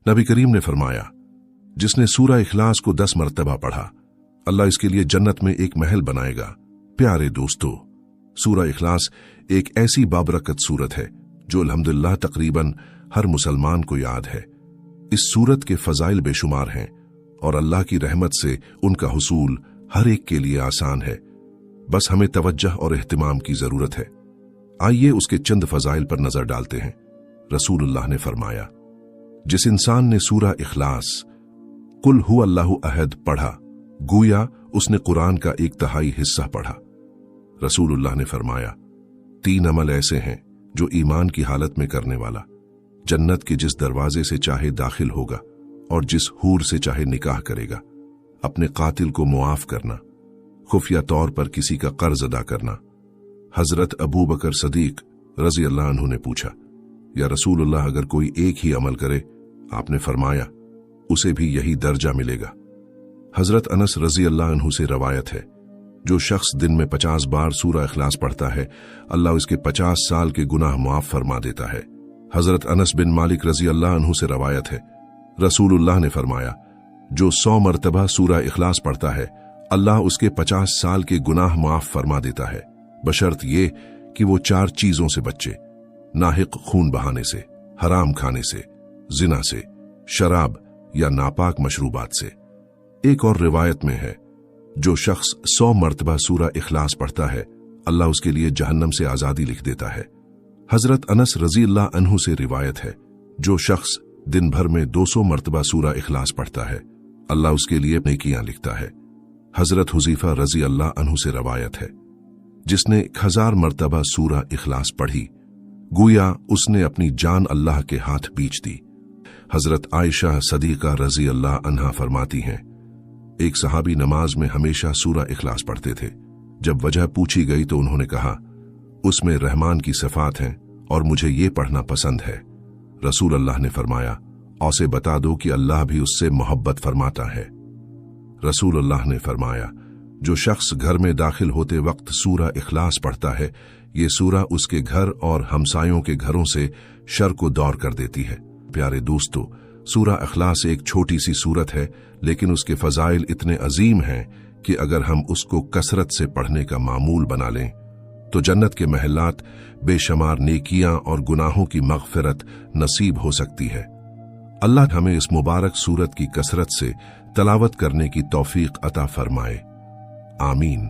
नबी करीम ने फरमाया, जिसने सूरह इखलास को 10 मरतबा पढ़ा, अल्लाह इसके लिए जन्नत में एक महल बनाएगा। प्यारे दोस्तों, सूरह इखलास एक ऐसी बाबरकत सूरत है जो अल्हम्दुलिल्लाह तकरीबन हर मुसलमान को याद है। इस सूरत के फजाइल बेशुमार हैं और अल्लाह की रहमत से उनका हुसूल हर एक के लिए आसान है। बस हमें तवज्जह और एहतिमाम की जरूरत है। आइए उसके चंद फजाइल पर नजर डालते हैं। रसूलुल्लाह ने फरमाया, जिस इंसान ने सूरह इखलास कुल हु अल्लाहु अहद पढ़ा, गोया उसने कुरान का 1/3 हिस्सा पढ़ा। रसूलुल्लाह ने फरमाया, 3 अमल ऐसे हैं जो ईमान की हालत में करने वाला जन्नत के जिस दरवाजे से चाहे दाखिल होगा और जिस हूर से चाहे निकाह करेगा। अपने कातिल को मुआफ करना, खुफिया तौर पर किसी का कर्ज अदा करना। हजरत अबू बकर सदीक रजी अल्लाह अन्हु ने पूछा, या रसूलुल्लाह, अगर कोई एक ही अमल करे? आपने फरमाया, उसे भी यही दर्जा मिलेगा। हजरत अनस रजी अल्लाह अन्हु से रवायत है, जो शख्स दिन में 50 बार सूरह इखलास पढ़ता है, अल्लाह उसके 50 साल के गुनाह मुआफ फरमा देता है। हजरत अनस बिन मालिक रजी अल्लाह अन्हु से रवायत है, रसूलुल्लाह ने फरमाया, जो 100 मरतबा सूरह इखलास पढ़ता है, अल्लाह उसके 50 साल के गुनाह मुआफ फरमा देता है, बशर्त ये कि वो 4 चीजों से बचे: नाहिक खून बहाने से, हराम खाने से, जिना से, शराब या नापाक मशरूबात से। एक और रिवायत में है, जो शख्स 100 मरतबा सूरह इखलास पढ़ता है, अल्लाह उसके लिए जहन्नम से आजादी लिख देता है। हजरत अनस रजी अल्लाह अन्हु से रिवायत है, जो शख्स दिन भर में 200 मरतबा सूरह इखलास पढ़ता है, अल्लाह उसके लिए नेकियां लिखता है। हजरत हुज़ैफा रजी अल्लाह अन्हु से रवायत है, जिसने 1000 मरतबा सूरह इखलास पढ़ी, गोया उसने अपनी जान अल्लाह के हाथ बेच दी। हजरत आयशा सदीका रजी अल्लाह अन्हा फरमाती हैं, एक सहाबी नमाज में हमेशा सूरह इखलास पढ़ते थे। जब वजह पूछी गई तो उन्होंने कहा, उसमें रहमान की सिफात हैं और मुझे ये पढ़ना पसंद है। रसूल अल्लाह ने फरमाया, औसे बता दो कि अल्लाह भी उससे मोहब्बत फरमाता है। रसूल अल्लाह ने फरमाया, जो शख्स घर में दाखिल होते वक्त सूरह इखलास पढ़ता है, ये सूरह उसके घर और हमसायों के घरों से शर को दौर कर देती है। प्यारे दोस्तों, सूरह इखलास एक छोटी सी सूरत है, लेकिन उसके फजाइल इतने अजीम हैं कि अगर हम उसको कसरत से पढ़ने का मामूल बना लें तो जन्नत के महलात, बेशुमार नेकियां और गुनाहों की मगफिरत नसीब हो सकती है। अल्लाह हमें इस मुबारक सूरत की कसरत से तलावत करने की तौफीक अता फरमाए। आमीन।